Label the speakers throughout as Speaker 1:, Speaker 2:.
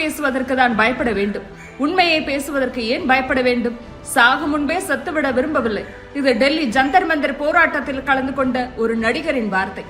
Speaker 1: பேசுவதற்கு தான் பயப்பட வேண்டும். உண்மையை பேசுவதற்கு ஏன் பயப்பட வேண்டும்? சாகும் முன்பே செத்துவிட விரும்பவில்லை. இது டெல்லி ஜந்தர் மந்தர் போராட்டத்தில் கலந்து கொண்ட ஒரு நடிகரின் வார்த்தை.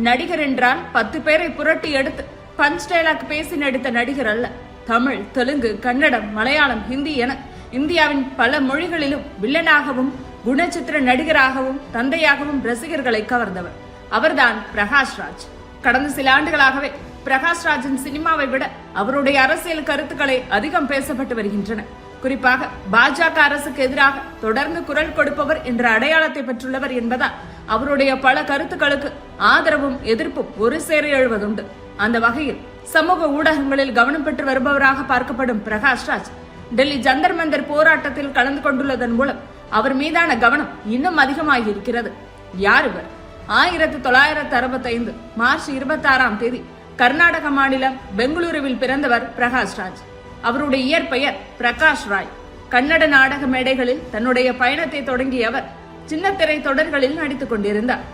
Speaker 1: நடிகர் என்றால் 10 பேரை புரட்டி எடுத்து பஞ்ச் டைலாக் பேசி நடித்த நடிகர் அல்ல. தமிழ், தெலுங்கு, கன்னடம், மலையாளம், ஹிந்தி என இந்தியாவின் பல மொழிகளிலும் வில்லனாகவும் குணச்சித்திர நடிகராகவும் தந்தையாகவும் ரசிகர்களை கவர்ந்தவர். அவர்தான் பிரகாஷ் ராஜ். கடந்த சில ஆண்டுகளாகவே பிரகாஷ் ராஜின் சினிமாவை விட அவருடைய அரசியல் கருத்துக்களை அதிகம் பேசப்பட்டு வருகின்றன. குறிப்பாக பாஜக அரசுக்கு எதிராக தொடர்ந்து குரல் கொடுப்பவர் என்ற அடையாளத்தை பெற்றுள்ளவர் என்பதால் அவருடைய பல கருத்துக்களுக்கு ஆதரவும் எதிர்ப்பும் ஒரு சேர எழுவதுண்டு. அந்த வகையில் சமூக ஊடகங்களில் கவனம் பெற்று வருபவராக பார்க்கப்படும் பிரகாஷ் ராஜ் டெல்லி ஜந்தர் மந்தர் போராட்டத்தில் கலந்து கொண்டுள்ளதன் மூலம் அவர் மீதான கவனம் இன்னும் அதிகமாகி இருக்கிறது. யார் இவர்? 1965 மார்ச் 26 கர்நாடக மாநிலம் பெங்களூருவில் பிறந்தவர் பிரகாஷ் ராஜ். அவருடைய இயற்பெயர் பிரகாஷ் ராய். கன்னட நாடக மேடைகளில் தன்னுடைய பயணத்தை தொடங்கிய அவர் சின்னத்திரை தொடர்களில் நடித்துக் கொண்டிருந்தார்.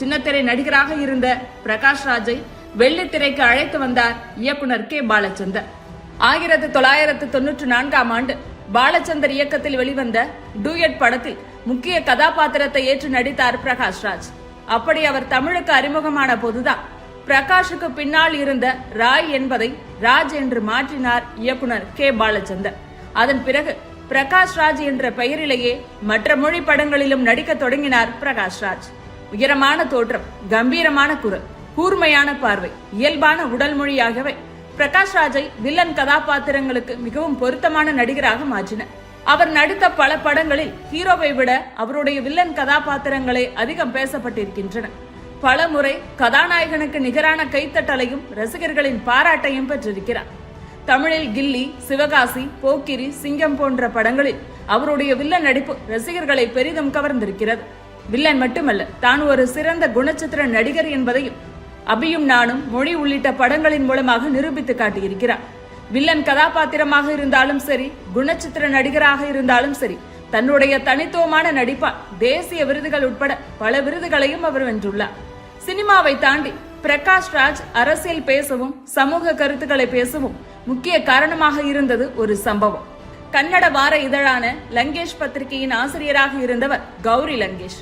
Speaker 1: சின்னத்திரை நடிகராக இருந்த பிரகாஷ் ராஜை வெள்ளித்திரைக்கு அழைத்து வந்தார் இயக்குனர் கே பாலச்சந்தர். 1994 பாலச்சந்தர் இயக்கத்தில் வெளிவந்த டூயட் படத்தில் முக்கிய கதாபாத்திரத்தை ஏற்று நடித்தார் பிரகாஷ் ராஜ். அப்படி அவர் தமிழுக்கு அறிமுகமான போதுதான் பிரகாஷுக்கு பின்னால் இருந்த ராய் என்பதை ராஜ் என்று மாற்றினார் இயக்குனர் கே பாலச்சந்தர். அதன் பிறகு பிரகாஷ் ராஜ் என்ற பெயரிலேயே மற்ற மொழி படங்களிலும் நடிக்க தொடங்கினார் பிரகாஷ் ராஜ். உயரமான தோற்றம், கம்பீரமான குரல், கூர்மையான பார்வை, இயல்பான உடல் மொழி ஆகியவை பிரகாஷ் ராஜை வில்லன் கதாபாத்திரங்களுக்கு மிகவும் பொருத்தமான நடிகராக மாற்றின. அவர் நடித்த பல படங்களில் ஹீரோவை விட அவருடைய வில்லன் கதாபாத்திரங்களே அதிகம் பேசப்பட்டிருக்கின்றன. பல முறை கதாநாயகனுக்கு நிகரான கைத்தட்டலையும் ரசிகர்களின் பாராட்டையும் பெற்றிருக்கிறார். தமிழில் கில்லி, சிவகாசி, போக்கிரி, சிங்கம் போன்ற படங்களில் அவருடைய வில்லன் நடிப்பு ரசிகர்களை பெரிதும் கவர்ந்திருக்கிறது. வில்லன் மட்டுமல்ல, தான் ஒரு சிறந்த குணச்சித்திர நடிகர் என்பதையும் அபியும் நானும் மொழி உள்ளிட்ட படங்களின் மூலமாக நிரூபித்து காட்டியிருக்கிறார். வில்லன் கதாபாத்திரமாக இருந்தாலும் சரி, குணச்சித்திர நடிகராக இருந்தாலும் சரி, தன்னுடைய தனித்துவமான நடிப்பால் தேசிய விருதுகள் உட்பட பல விருதுகளையும் அவர் வென்றுள்ளார். சினிமாவை தாண்டி பிரகாஷ் ராஜ் அரசியல் பேசவும் சமூக கருத்துக்களை பேசவும் முக்கிய காரணமாக இருந்தது ஒரு சம்பவம். கன்னட வார இதழான லங்கேஷ் பத்திரிகையின் ஆசிரியராக இருந்தவர் கௌரி லங்கேஷ்.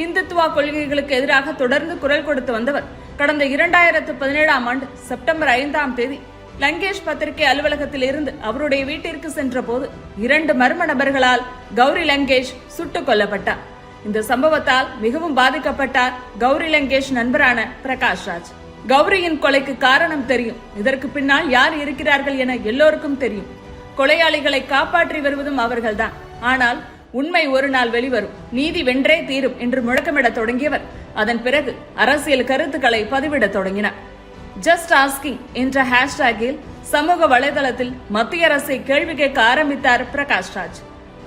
Speaker 1: இந்துத்துவா கொள்கைகளுக்கு எதிராக தொடர்ந்து குரல் கொடுத்து வந்தவர். கடந்த 2017 செப்டம்பர் 5 லங்கேஷ் பத்திரிகை அலுவலகத்தில் இருந்து அவருடைய வீட்டிற்கு சென்ற போது 2 மர்ம நபர்களால் கௌரி லங்கேஷ் சுட்டுக் கொல்லப்பட்டார். இந்த சம்பவத்தால் மிகவும் பாதிக்கப்பட்டார் கௌரி லங்கேஷ் நண்பரான பிரகாஷ் ராஜ். கௌரியின் கொலைக்கு காரணம் தெரியும், இதற்கு பின்னால் யார் இருக்கிறார்கள் என எல்லோருக்கும் தெரியும். கொலையாளிகளை காப்பாற்றி வருவதும் அவர்கள்தான். ஆனால் உண்மை ஒரு நாள் வெளிவரும், நீதி வென்றே தீரும் என்று முழக்கமிட தொடங்கியவர் அதன் பிறகு அரசியல் கருத்துக்களை பதிவிட தொடங்கினார். ஜஸ்ட் ஆஸ்கிங் என்ற ஹேஷ்டாகில் சமூக வலைதளத்தில் மத்திய அரசை கேள்வி கேட்க ஆரம்பித்தார் பிரகாஷ் ராஜ்.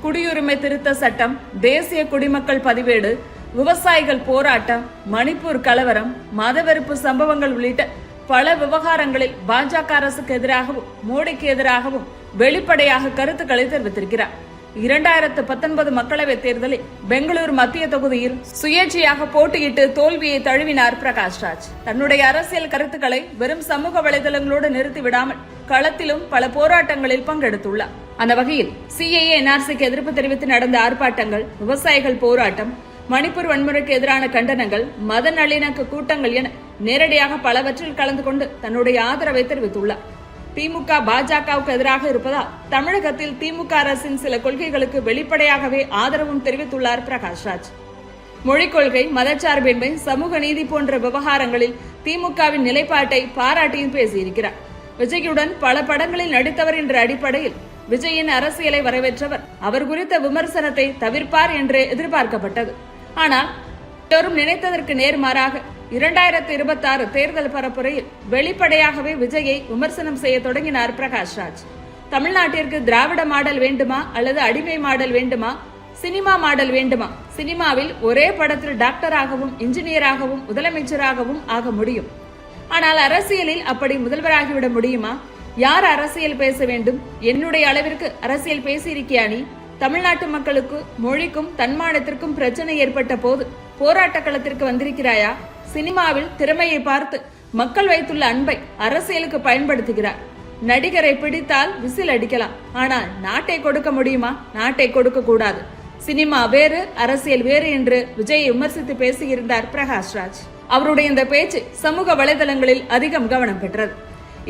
Speaker 1: குடியுரிமை திருத்த சட்டம், தேசிய குடிமக்கள் பதிவேடு, விவசாயிகள் போராட்டம், மணிப்பூர் கலவரம், மதவெறுப்பு சம்பவங்கள் உள்ளிட்ட பல விவகாரங்களில் பாஜக அரசுக்கு எதிராகவும் மோடிக்கு எதிராகவும் வெளிப்படையாக கருத்துக்களை தெரிவித்திருக்கிறார். 2019 மக்களவைத் தேர்தலில் பெங்களூரு மத்திய தொகுதியில் சுயேட்சையாக போட்டியிட்டு தோல்வியை தழுவினார் பிரகாஷ் ராஜ். தன்னுடைய அரசியல் கருத்துக்களை வெறும் சமூக வலைதளங்களோடு நிறுத்திவிடாமல் களத்திலும் பல போராட்டங்களில் பங்கெடுத்துள்ளார். அந்த வகையில் CAA NRCக்கு எதிர்ப்பு தெரிவித்து நடந்த ஆர்ப்பாட்டங்கள், விவசாயிகள் போராட்டம், மணிப்பூர் வன்முறைக்கு எதிரான கண்டனங்கள், மத நல்லிணக்க கூட்டங்கள் என நேரடியாக பலவற்றில் கலந்து கொண்டு தன்னுடைய ஆதரவை தெரிவித்துள்ளார். திமுக பாஜகவுக்கு எதிராக இருப்பதால் தமிழகத்தில் திமுக அரசின் சில கொள்கைகளுக்கு வெளிப்படையாகவே ஆதரவும் தெரிவித்துள்ளார் பிரகாஷ் ராஜ். மொழிக் கொள்கை, மதச்சார்பின்மை, சமூக நீதி போன்ற விவகாரங்களில் திமுகவின் நிலைப்பாட்டை பாராட்டியும் பேசியிருக்கிறார். விஜயுடன் பல படங்களில் நடித்தவர் என்ற அடிப்படையில் விஜயின் அரசியலை வரவேற்றவர் அவர் குறித்த விமர்சனத்தை தவிர்ப்பார் என்று எதிர்பார்க்கப்பட்டது. ஆனால் எல்லோரும் நினைத்ததற்கு நேர்மாறாக 2026 தேர்தல் பரப்புரையில் வெளிப்படையாகவே விஜயை விமர்சனம் செய்ய தொடங்கினார் பிரகாஷ் ராஜ். தமிழ்நாட்டிற்கு திராவிட மாடல் வேண்டுமா அல்லது அடிமை மாடல் வேண்டுமா, சினிமா மாடல் வேண்டுமா? சினிமாவில் ஒரே படத்தில் டாக்டராகவும் இன்ஜினியராகவும் முதலமைச்சராகவும் ஆக முடியும். ஆனால் அரசியலில் அப்படி முதல்வராகிவிட முடியுமா? யார் அரசியல் பேச வேண்டும்? என்னுடைய அளவிற்கு அரசியல் பேசியிருக்கியா நீ? தமிழ்நாட்டு மக்களுக்கு, மொழிக்கும் தன்மானத்திற்கும் பிரச்சனை ஏற்பட்ட போது போராட்ட களத்திற்கு வந்திருக்கிறாயா? சினிமாவில் திறமையை பார்த்து மக்கள் வைத்துள்ள அன்பை அரசியலுக்கு பயன்படுத்துகிறார். நடிகரை பிடித்தால் விசில் அடிக்கலாம், ஆனால் நாட்டை கொடுக்க முடியுமா? நாட்டை கொடுக்க கூடாது. சினிமா வேறு, அரசியல் வேறு என்று விஜயை விமர்சித்து பேசியிருந்தார் பிரகாஷ்ராஜ். அவருடைய இந்த பேச்சு சமூக வலைதளங்களில் அதிகம் கவனம் பெற்றது.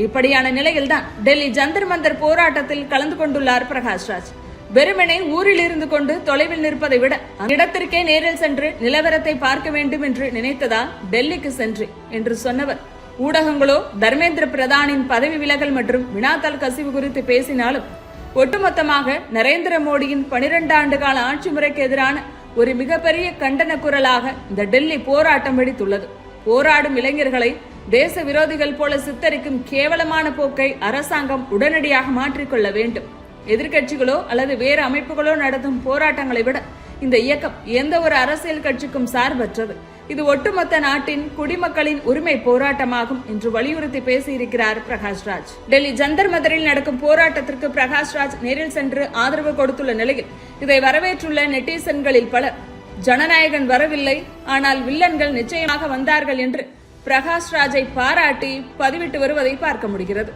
Speaker 1: இப்படியான நிலையில்தான் டெல்லி ஜந்தர் மந்தர் போராட்டத்தில் கலந்து கொண்டுள்ளார் பிரகாஷ்ராஜ். வெறுமனே ஊரில் இருந்து கொண்டு தொலைவில் நிற்பதை விட இடத்திற்கே நேரில் சென்று நிலவரத்தை பார்க்க வேண்டும் என்று நினைத்ததால் டெல்லிக்கு சென்று என்று சொன்னவர், ஊடகங்களோ தர்மேந்திர பிரதானின் பதவி விலகல் மற்றும் வினாத்தாள் கசிவு குறித்து பேசினாலும் ஒட்டுமொத்தமாக நரேந்திர மோடியின் 12 ஆண்டு கால ஆட்சி முறைக்கு எதிரான ஒரு மிகப்பெரிய கண்டன குரலாக இந்த டெல்லி போராட்டம் வெடித்துள்ளது. போராடும் இளைஞர்களை தேச விரோதிகள் போல சித்தரிக்கும் கேவலமான போக்கை அரசாங்கம் உடனடியாக மாற்றிக்கொள்ள வேண்டும். எதிர்கட்சிகளோ அல்லது வேறு அமைப்புகளோ நடத்தும் போராட்டங்களை விட இந்த இயக்கம் எந்த ஒரு அரசியல் கட்சிக்கும் சார்பற்றது. இது ஒட்டுமொத்த நாட்டின் குடிமக்களின் உரிமை போராட்டமாகும் என்று வலியுறுத்தி பேசியிருக்கிறார் பிரகாஷ்ராஜ். டெல்லி ஜந்தர் மந்தரில் நடக்கும் போராட்டத்திற்கு பிரகாஷ்ராஜ் நேரில் சென்று ஆதரவு கொடுத்துள்ள நிலையில் இதை வரவேற்றுள்ள நெட்டிசன்களில் பலர், ஜனநாயகன் வரவில்லை, ஆனால் வில்லன்கள் நிச்சயமாக வந்தார்கள் என்று பிரகாஷ்ராஜை பாராட்டி பதிவிட்டு வருவதை பார்க்க முடிகிறது.